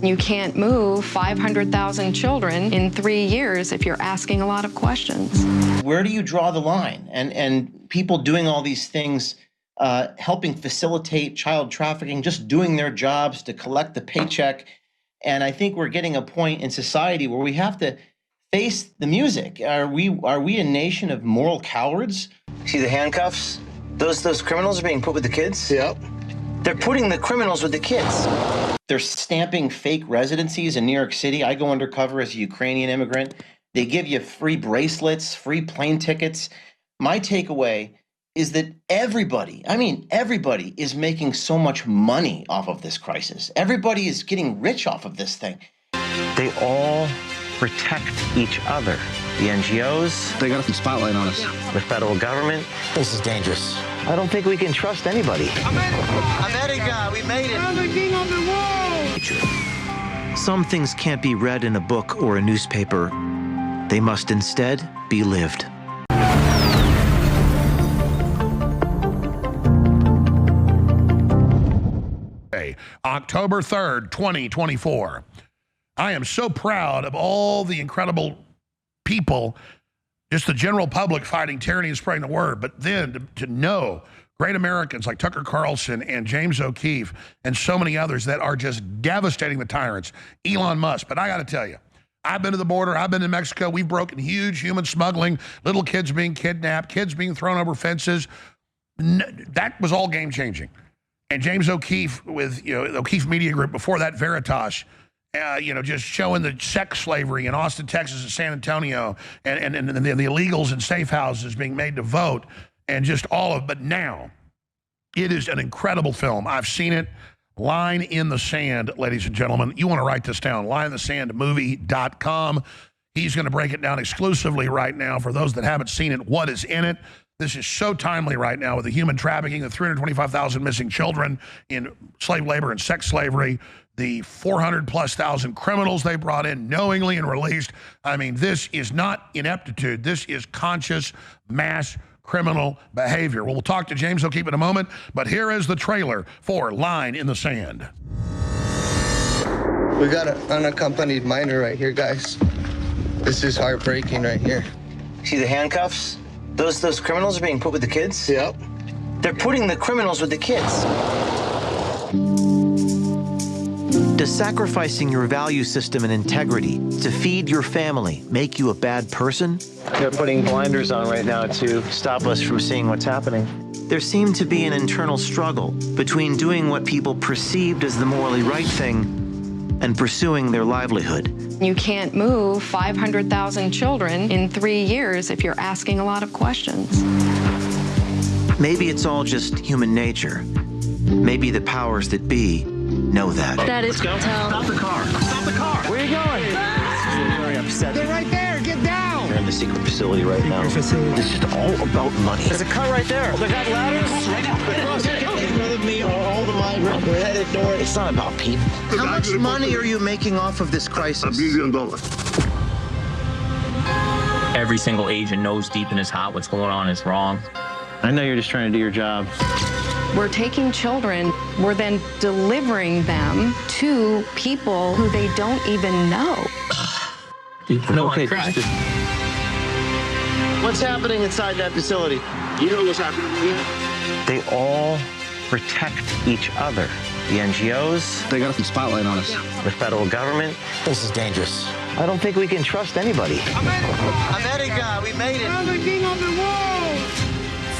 You can't move 500,000 children in 3 years if you're asking a lot of questions. Where do you draw the line? And people doing all these things, helping facilitate child trafficking, just doing their jobs to collect the paycheck. And I think we're getting a point in society where we have to face the music. Are we a nation of moral cowards? See the handcuffs? Those criminals are being put with the kids? Yep. They're putting the criminals with the kids. They're stamping fake residencies in New York City. I go undercover as a Ukrainian immigrant. They give you free bracelets, free plane tickets. My takeaway is that everybody, I mean, everybody is making so much money off of this crisis. Everybody is getting rich off of this thing. They all protect each other. The NGOs. They got some spotlight on us. The federal government. This is dangerous. I don't think we can trust anybody. America, we made it. I'm the king of the world. Some things can't be read in a book or a newspaper. They must instead be lived. October 3rd, 2024. I am so proud of all the incredible people, just the general public fighting tyranny and spreading the word, but then to know great Americans like Tucker Carlson and James O'Keefe and so many others that are just devastating the tyrants, Elon Musk. But I got to tell you, I've been to the border, I've been to Mexico, we've broken huge human smuggling, little kids being kidnapped, kids being thrown over fences. That was all game-changing. And James O'Keefe with, the O'Keefe Media Group, before that Veritas, just showing the sex slavery in Austin, Texas, and San Antonio, and the illegals in safe houses being made to vote, and just all of, but now, it is an incredible film. I've seen it. Line in the Sand, ladies and gentlemen. You want to write this down, lineinthesandmovie.com. He's going to break it down exclusively right now for those that haven't seen it, what is in it. This is so timely right now with the human trafficking, the 325,000 missing children in slave labor and sex slavery, the 400,000+ criminals they brought in knowingly and released. I mean, this is not ineptitude. This is conscious mass criminal behavior. Well, we'll talk to James O'Keefe in a moment, but here is the trailer for Line in the Sand. We got an unaccompanied minor right here, guys. This is heartbreaking right here. See the handcuffs? Those criminals are being put with the kids? Yep. They're putting the criminals with the kids. Does sacrificing your value system and integrity to feed your family make you a bad person? They're putting blinders on right now to stop us from seeing what's happening. There seemed to be an internal struggle between doing what people perceived as the morally right thing and pursuing their livelihood. You can't move 500,000 children in 3 years if you're asking a lot of questions. Maybe it's all just human nature. Maybe the powers that be know that. That is tell. Stop the car. Stop the car. Where are you going? Very upset. They're right there. Get down. They're in the secret facility right now. This is all about money. There's a car right there. They got ladders right now. In front of me are all the migrants. We're headed north. It's not about people. How much money are you making off of this crisis? $1 billion. Every single agent knows deep in his heart what's going on is wrong. I know you're just trying to do your job. We're taking children, we're then delivering them to people who they don't even know. No, Okay, cry. What's happening inside that facility? You know what's happening here? They all protect each other. The NGOs. They got some spotlight on us. The federal government. This is dangerous. I don't think we can trust anybody. America, we made it. I'm the king of the world.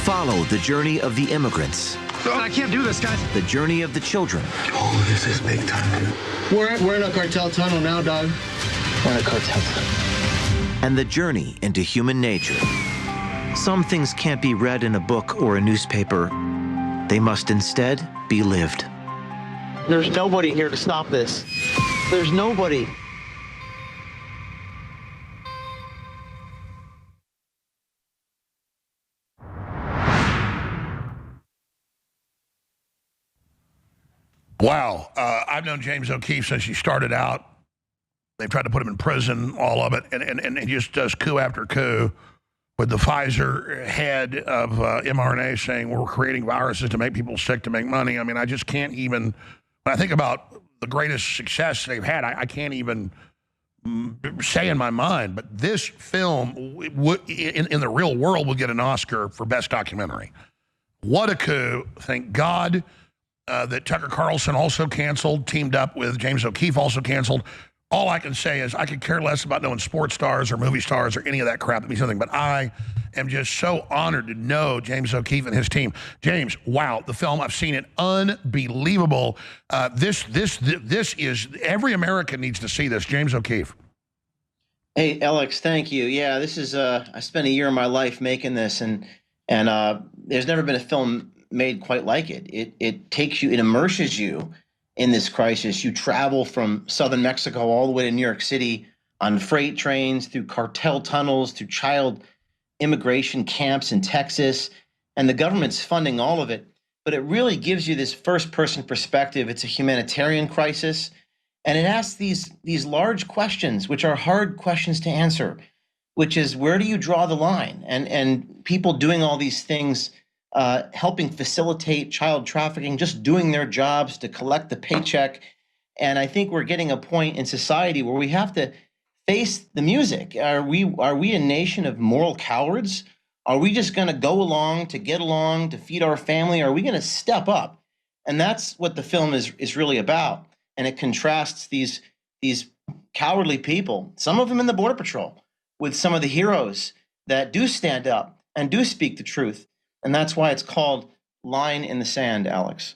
Follow the journey of the immigrants. I can't do this, guys. The journey of the children. Oh, this is big time, dude. We're in a cartel tunnel now, dog. We're in a cartel. And the journey into human nature. Some things can't be read in a book or a newspaper. They must instead be lived. There's nobody here to stop this. There's nobody. Wow. I've known James O'Keefe since he started out. They've tried to put him in prison, all of it, and he just does coup after coup with the Pfizer head of mRNA saying we're creating viruses to make people sick to make money. I mean, I just can't even, when I think about the greatest success they've had. I can't even say in my mind, but this film in the real world will get an Oscar for Best Documentary. What a coup. Thank God that Tucker Carlson also canceled, teamed up with James O'Keefe, also canceled. All I can say is I could care less about knowing sports stars or movie stars or any of that crap. That means nothing. But I am just so honored to know James O'Keefe and his team. James, wow, the film, I've seen it, unbelievable. This is, every American needs to see this. James O'Keefe. Hey, Alex, thank you. Yeah, this is, I spent a year of my life making this, and there's never been a film made quite like it. It takes you, it immerses you in this crisis. You travel from southern Mexico all the way to New York City on freight trains, through cartel tunnels, through child immigration camps in Texas, and the government's funding all of it. But it really gives you this first-person perspective. It's a humanitarian crisis, and it asks these large questions, which are hard questions to answer, which is, where do you draw the line? And people doing all these things, helping facilitate child trafficking, just doing their jobs to collect the paycheck. And I think we're getting a point in society where we have to face the music. Are we a nation of moral cowards? Are we just going to go along to get along, to feed our family? Are we going to step up? And that's what the film is really about. And it contrasts these cowardly people, some of them in the Border Patrol, with some of the heroes that do stand up and do speak the truth. And that's why it's called Line in the Sand, Alex.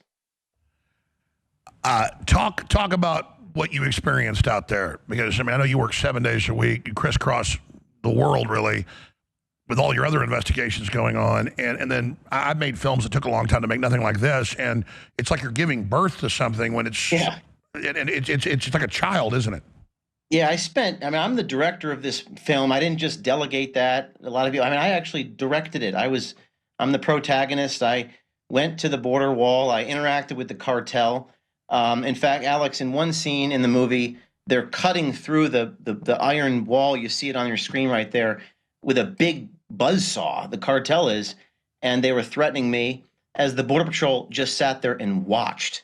Talk about what you experienced out there, because I mean, I know you work 7 days a week, you crisscross the world really with all your other investigations going on, and then I've made films that took a long time to make, nothing like this, and it's like you're giving birth to something when it's it's like a child, isn't it? Yeah, I'm the director of this film. I didn't just delegate that. A lot of people, I actually directed it. I'm the protagonist. I went to the border wall. I interacted with the cartel. In fact, Alex, in one scene in the movie, they're cutting through the iron wall. You see it on your screen right there with a big buzzsaw. The cartel is, and they were threatening me as the Border Patrol just sat there and watched.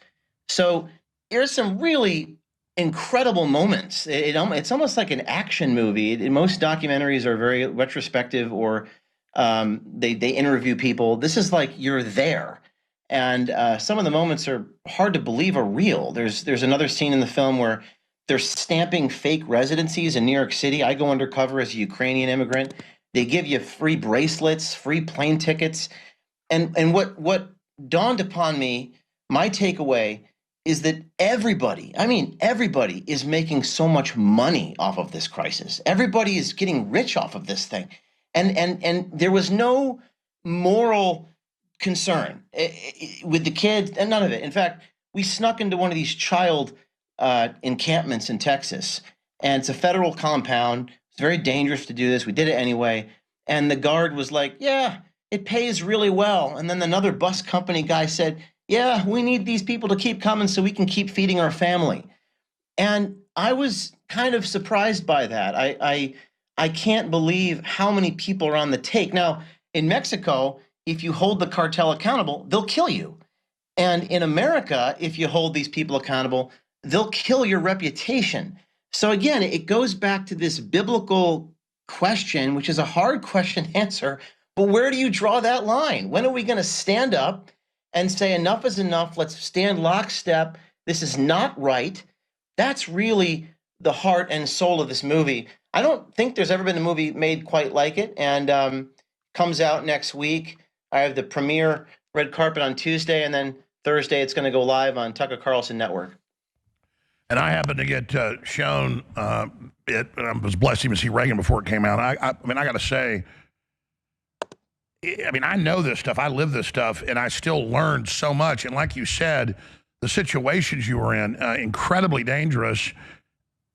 So there's some really incredible moments. It's almost like an action movie. Most documentaries are very retrospective, or they interview people. This is like you're there. And some of the moments are hard to believe are real. There's another scene in the film where they're stamping fake residencies in New York City. I go undercover as a Ukrainian immigrant. They give you free bracelets, free plane tickets. And what dawned upon me, my takeaway, is that everybody is making so much money off of this crisis. Everybody is getting rich off of this thing. And there was no moral concern with the kids, and none of it. In fact, we snuck into one of these child encampments in Texas, and it's a federal compound. It's very dangerous to do this. We did it anyway. And the guard was like, yeah, it pays really well. And then another bus company guy said, yeah, we need these people to keep coming so we can keep feeding our family. And I was kind of surprised by that. I can't believe how many people are on the take. Now, in Mexico, if you hold the cartel accountable, they'll kill you. And in America, if you hold these people accountable, they'll kill your reputation. So again, it goes back to this biblical question, which is a hard question to answer, but where do you draw that line? When are we going to stand up and say enough is enough? Let's stand lockstep. This is not right. That's really the heart and soul of this movie. I don't think there's ever been a movie made quite like it, and comes out next week. I have the premiere red carpet on Tuesday, and then Thursday it's going to go live on Tucker Carlson Network. And I happened to get shown it, and I was blessed to even see Reagan before it came out. I mean, I got to say, I mean, I know this stuff. I live this stuff, and I still learned so much. And like you said, the situations you were in, incredibly dangerous.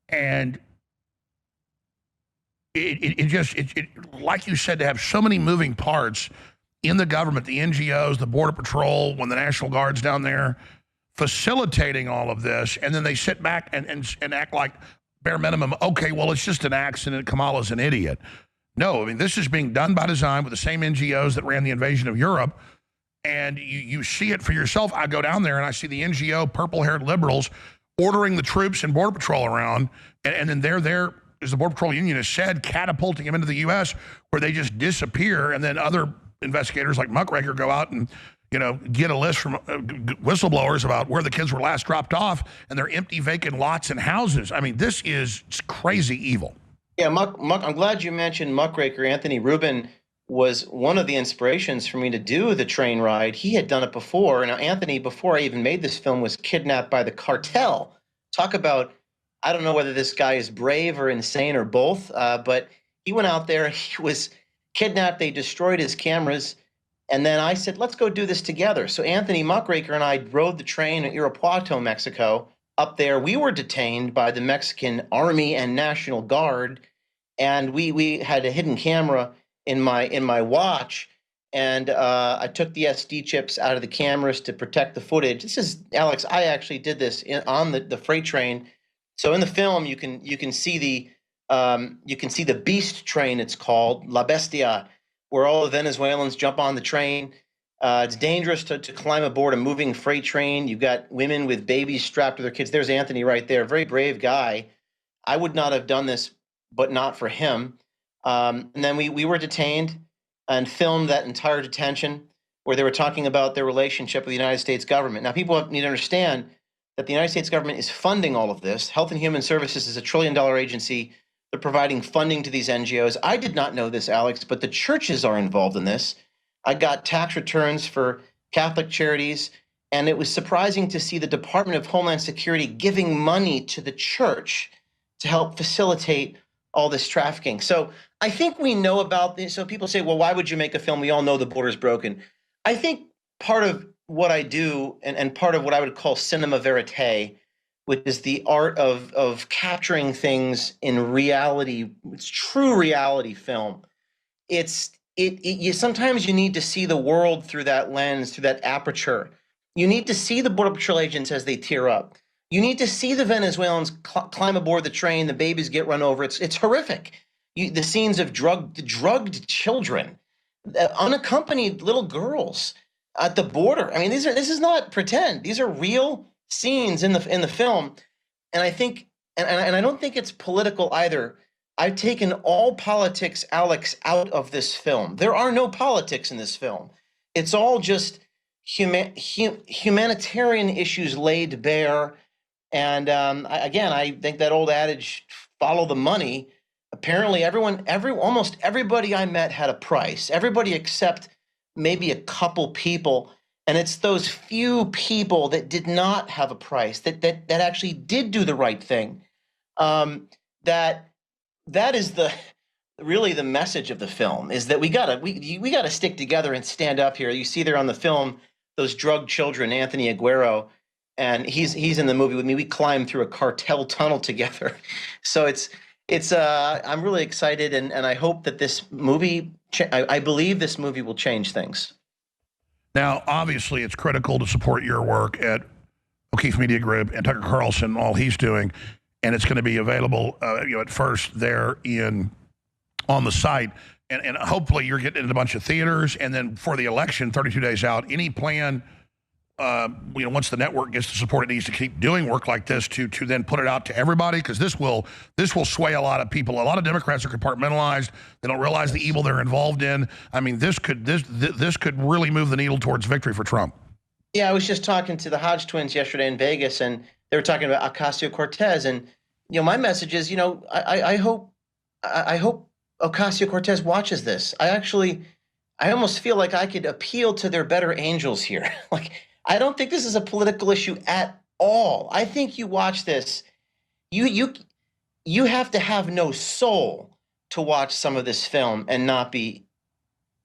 And it just, like you said, to have so many moving parts in the government, the NGOs, the Border Patrol, when the National Guard's down there, facilitating all of this, and then they sit back and act like bare minimum, okay, well, it's just an accident, Kamala's an idiot. No, I mean, this is being done by design with the same NGOs that ran the invasion of Europe, and you see it for yourself. I go down there and I see the NGO purple-haired liberals ordering the troops and Border Patrol around, and then they're there, as the Border Patrol Union has said, catapulting them into the U.S., where they just disappear, and then other investigators like Muckraker go out and, you know, get a list from whistleblowers about where the kids were last dropped off, and they're empty, vacant lots and houses. I mean, this is crazy evil. Yeah, I'm glad you mentioned Muckraker. Anthony Rubin was one of the inspirations for me to do the train ride. He had done it before. Now, Anthony, before I even made this film, was kidnapped by the cartel. Talk about, I don't know whether this guy is brave or insane or both, but he went out there, he was kidnapped, they destroyed his cameras, and then I said, let's go do this together. So Anthony Muckraker and I rode the train in Irapuato, Mexico. Up there, we were detained by the Mexican Army and National Guard, and we had a hidden camera in my watch, and I took the SD chips out of the cameras to protect the footage. This is, Alex, I actually did this on the freight train. So in the film, you can see the beast train, it's called La Bestia, where all the Venezuelans jump on the train. It's dangerous to climb aboard a moving freight train. You've got women with babies strapped to their kids. There's Anthony right there, very brave guy. I would not have done this, but not for him. And then we were detained and filmed that entire detention, where they were talking about their relationship with the United States government. Now, people need to understand that the United States government is funding all of this. Health and Human Services is $1 trillion agency. They're providing funding to these NGOs. I did not know this, Alex, but the churches are involved in this. I got tax returns for Catholic charities, and it was surprising to see the Department of Homeland Security giving money to the church to help facilitate all this trafficking. So I think we know about this. So people say, well, why would you make a film? We all know the border's broken. I think part of what I do, and part of what I would call cinema verite, which is the art of capturing things in reality, it's true reality film. Sometimes you need to see the world through that lens, through that aperture. You need to see the Border Patrol agents as they tear up. You need to see the Venezuelans climb aboard the train, the babies get run over. It's horrific. The scenes of drugged children, unaccompanied little girls at the border. I mean, this is not pretend. These are real scenes in the film, and I think, and I don't think it's political either. I've taken all politics, Alex, out of this film. There are no politics in this film. It's all just humanitarian issues laid bare. And I think that old adage, follow the money. Apparently, almost everybody I met had a price. Everybody except maybe a couple people. And it's those few people that did not have a price, that actually did do the right thing. That is really the message of the film, is that we gotta stick together and stand up here. You see there on the film those drugged children, Anthony Aguero, and he's in the movie with me. We climbed through a cartel tunnel together. So I'm really excited, and I hope that this movie, I believe this movie will change things. Now, obviously, it's critical to support your work at O'Keefe Media Group and Tucker Carlson, all he's doing, and it's going to be available, at first there on the site, and hopefully you're getting in a bunch of theaters, and then for the election, 32 days out, any plan, once the network gets to support it, needs to keep doing work like this to then put it out to everybody, because this will sway a lot of people. A lot of Democrats are compartmentalized. They don't realize the evil they're involved in. I mean, this could really move the needle towards victory for Trump. Yeah, I was just talking to the Hodge twins yesterday in Vegas, and they were talking about Ocasio-Cortez, and my message is, I hope Ocasio-Cortez watches this. I almost feel like I could appeal to their better angels here. Like, I don't think this is a political issue at all. I think you watch this, you have to have no soul to watch some of this film and not be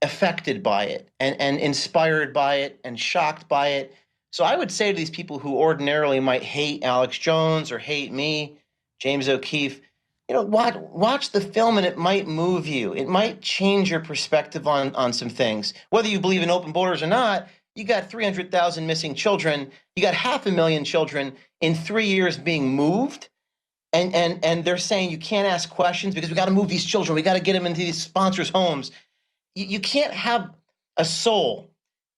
affected by it and inspired by it and shocked by it. So I would say to these people who ordinarily might hate Alex Jones or hate me, James O'Keefe, watch the film, and it might move you. It might change your perspective on some things. Whether you believe in open borders or not, you got 300,000 missing children. You got 500,000 children in 3 years being moved. And they're saying you can't ask questions because we got to move these children. We got to get them into these sponsors' homes. You can't have a soul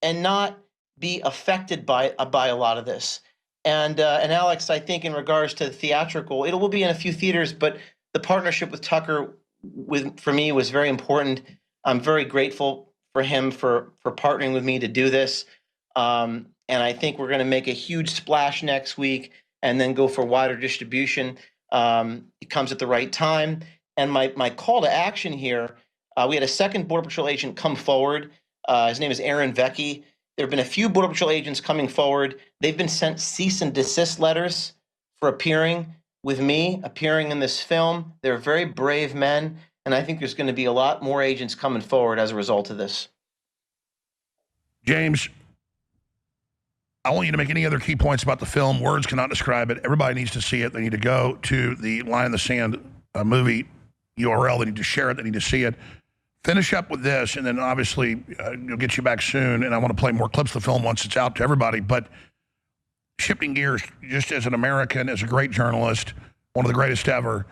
and not be affected by a lot of this. And Alex, I think in regards to the theatrical, it will be in a few theaters, but the partnership with Tucker for me was very important. I'm very grateful for him for partnering with me to do this. And I think we're going to make a huge splash next week and then go for wider distribution. It comes at the right time. And my call to action here, we had a second Border Patrol agent come forward. His name is Aaron Vecchi. There have been a few Border Patrol agents coming forward. They've been sent cease and desist letters for appearing with me, appearing in this film. They're very brave men, and I think there's going to be a lot more agents coming forward as a result of this. James, I want you to make any other key points about the film. Words cannot describe it. Everybody needs to see it. They need to go to the Line in the Sand movie URL. They need to share it. They need to see it. Finish up with this, and then obviously you'll get you back soon, and I want to play more clips of the film once it's out to everybody. But shifting gears, just as an American, as a great journalist, one of the greatest ever,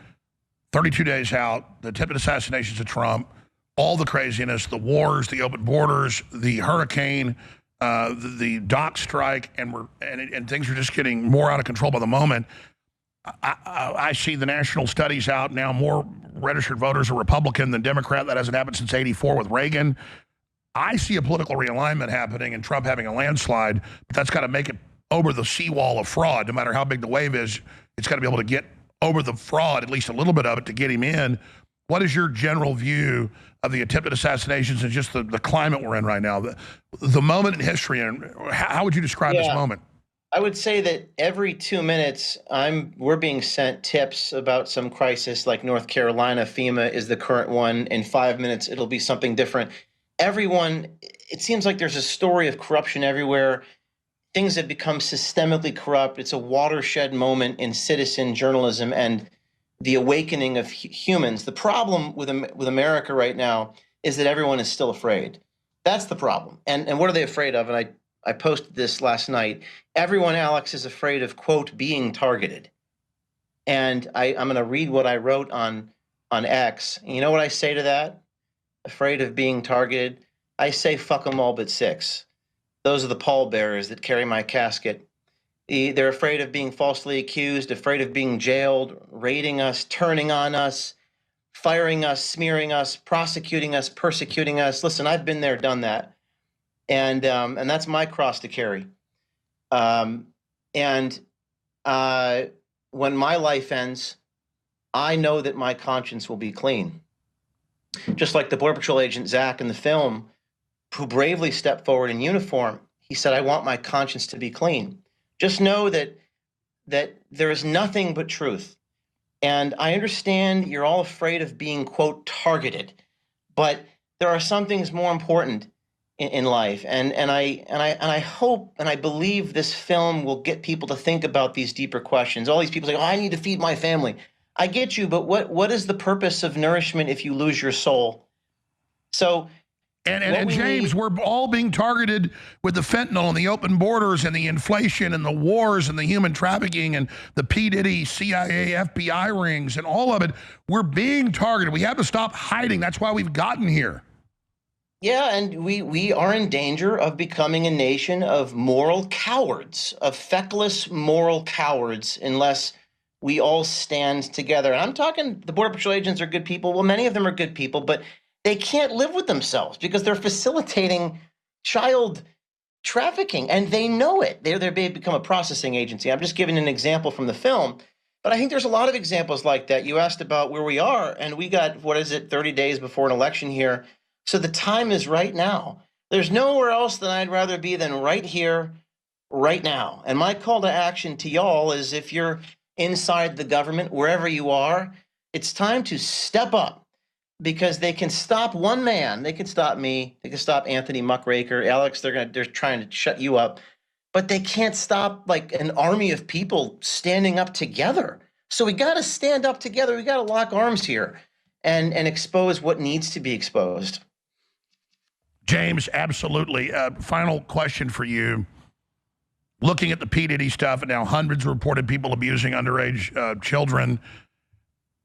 32 days out, the attempted assassinations of Trump, all the craziness, the wars, the open borders, the hurricane, the dock strike, and things are just getting more out of control by the moment. I see the national studies out now, more registered voters are Republican than Democrat. That hasn't happened since '84 with Reagan. I see a political realignment happening and Trump having a landslide, but that's got to make it over the seawall of fraud. No matter how big the wave is, it's got to be able to get over the fraud, at least a little bit of it, to get him in. What is your general view of the attempted assassinations and just the climate we're in right now, the moment in history, and how would you describe this moment? I would say that every 2 minutes, we're being sent tips about some crisis like North Carolina. FEMA is the current one. In 5 minutes, it'll be something different. Everyone, it seems like there's a story of corruption everywhere. Things have become systemically corrupt. It's a watershed moment in citizen journalism and the awakening of humans. The problem with America right now is that everyone is still afraid. That's the problem. And what are they afraid of? And I posted this last night. Everyone, Alex, is afraid of, quote, being targeted. And I'm going to read what I wrote on X. And you know what I say to that? Afraid of being targeted? I say, fuck them all but six. Those are the pallbearers that carry my casket. They're afraid of being falsely accused, afraid of being jailed, raiding us, turning on us, firing us, smearing us, prosecuting us, persecuting us. Listen, I've been there, done that. And that's my cross to carry. When my life ends, I know that my conscience will be clean. Just like the Border Patrol agent, Zach, in the film, who bravely stepped forward in uniform, he said, I want my conscience to be clean. Just know that there is nothing but truth. And I understand you're all afraid of being, quote, targeted, but there are some things more important in life. And I hope and I believe this film will get people to think about these deeper questions. All these people say, oh, I need to feed my family. I get you, but what is the purpose of nourishment if you lose your soul? So And James, we're all being targeted with the fentanyl and the open borders and the inflation and the wars and the human trafficking and the P. Diddy, CIA, FBI rings and all of it. We're being targeted. We have to stop hiding. That's why we've gotten here. Yeah, and we are in danger of becoming a nation of moral cowards, of feckless moral cowards, unless we all stand together. And I'm talking, the Border Patrol agents are good people. Well, many of them are good people, but they can't live with themselves because they're facilitating child trafficking, and they know it. They've become a processing agency. I'm just giving an example from the film, but I think there's a lot of examples like that. You asked about where we are, and we got, 30 days before an election here. So the time is right now. There's nowhere else that I'd rather be than right here, right now. And my call to action to y'all is, if you're inside the government, wherever you are, it's time to step up. Because they can stop one man, they can stop me, they can stop Anthony Muckraker, Alex. They're trying to shut you up, but they can't stop like an army of people standing up together. So we got to stand up together. We got to lock arms here and expose what needs to be exposed. James, absolutely. Final question for you. Looking at the P. Diddy stuff, and now hundreds of reported people abusing underage children,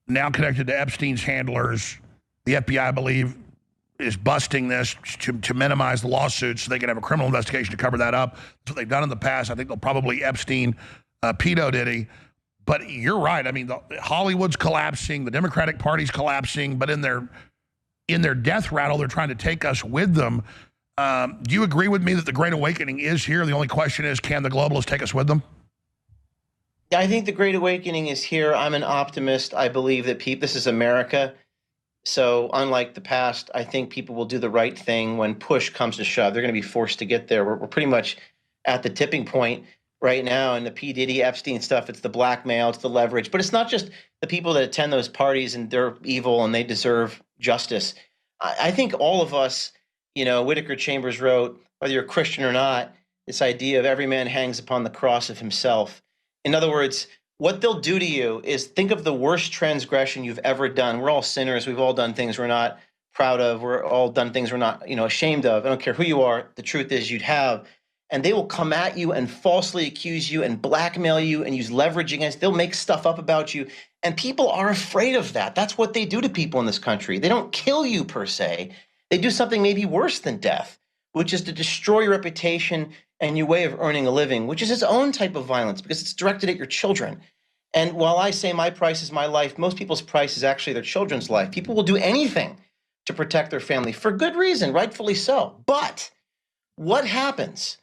now connected to Epstein's handlers. The FBI, I believe, is busting this to minimize the lawsuits so they can have a criminal investigation to cover that up. That's what they've done in the past. I think they'll probably Epstein pedo Diddy. But you're right. I mean, Hollywood's collapsing, the Democratic Party's collapsing, but in their death rattle, they're trying to take us with them. Do you agree with me that the Great Awakening is here? The only question is, can the globalists take us with them? Yeah, I think the Great Awakening is here. I'm an optimist. I believe that this is America. So unlike the past, I think people will do the right thing when push comes to shove. They're going to be forced to get there. We're pretty much at the tipping point right now. And the P. Diddy, Epstein stuff, it's the blackmail, it's the leverage. But it's not just the people that attend those parties and they're evil and they deserve justice. I think all of us, Whitaker Chambers wrote, whether you're a Christian or not, this idea of every man hangs upon the cross of himself. In other words, what they'll do to you is think of the worst transgression you've ever done. We're all sinners. We've all done things we're not proud of. We're all done things we're not, ashamed of. I don't care who you are. The truth is you'd have. And they will come at you and falsely accuse you and blackmail you and use leverage against. They'll make stuff up about you. And people are afraid of that. That's what they do to people in this country. They don't kill you per se. They do something maybe worse than death, which is to destroy your reputation and your way of earning a living, which is its own type of violence because it's directed at your children. And while I say my price is my life, most people's price is actually their children's life. People will do anything to protect their family for good reason, rightfully so. But what happens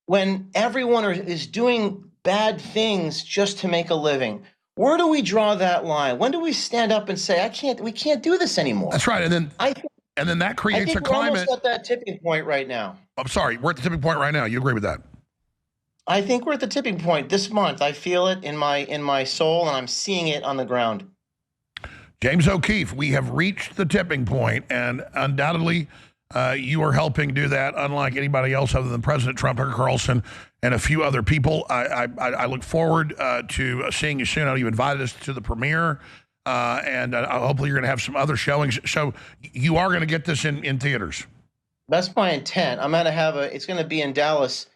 when everyone is doing bad things just to make a living? Where do we draw that line? When do we stand up and say, we can't do this anymore? That's right. And then that creates a climate. We're almost at that tipping point right now. I'm sorry, we're at the tipping point right now. You agree with that? I think we're at the tipping point this month. I feel it in my soul, and I'm seeing it on the ground. James O'Keefe, we have reached the tipping point, and undoubtedly you are helping do that, unlike anybody else other than President Trump, Tucker Carlson, and a few other people. I look forward to seeing you soon. I know you invited us to the premiere, and hopefully you're going to have some other showings. So you are going to get this in theaters. That's my intent. I'm going to have it's going to be in Dallas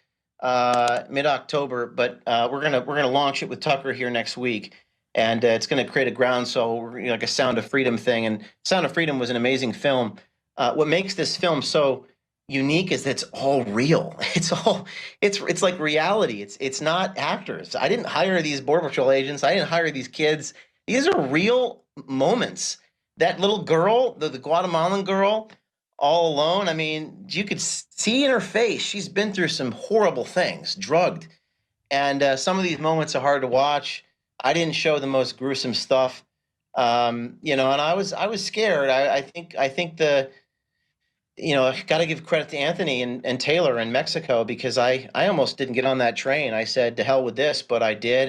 mid-October, but we're gonna launch it with Tucker here next week, and it's going to create a groundswell, like a Sound of Freedom thing. And Sound of Freedom was an amazing film. What makes this film so unique is that it's all real. It's like reality. It's not actors. I didn't hire these Border Patrol agents. I didn't hire these kids. These are real moments. That little girl, the Guatemalan girl, all alone. I mean, you could see in her face, she's been through some horrible things, drugged. And some of these moments are hard to watch. I didn't show the most gruesome stuff, and I was scared. I think got to give credit to Anthony and Taylor in Mexico, because I almost didn't get on that train. I said, to hell with this, but I did.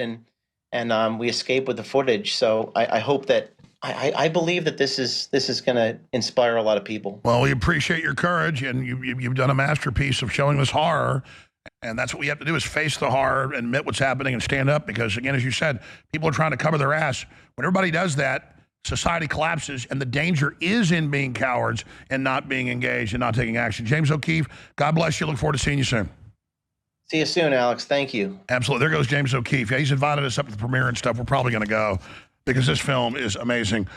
And we escaped with the footage. So I hope that, I believe that this is going to inspire a lot of people. Well, we appreciate your courage, and you've done a masterpiece of showing us horror, and that's what we have to do, is face the horror, admit what's happening, and stand up. Because again, as you said, people are trying to cover their ass. When everybody does that, society collapses, and the danger is in being cowards and not being engaged and not taking action. James O'Keefe, God bless you. Look forward to seeing you soon. See you soon, Alex. Thank you. Absolutely. There goes James O'Keefe. Yeah, he's invited us up to the premiere and stuff. We're probably going to go, because this film is amazing.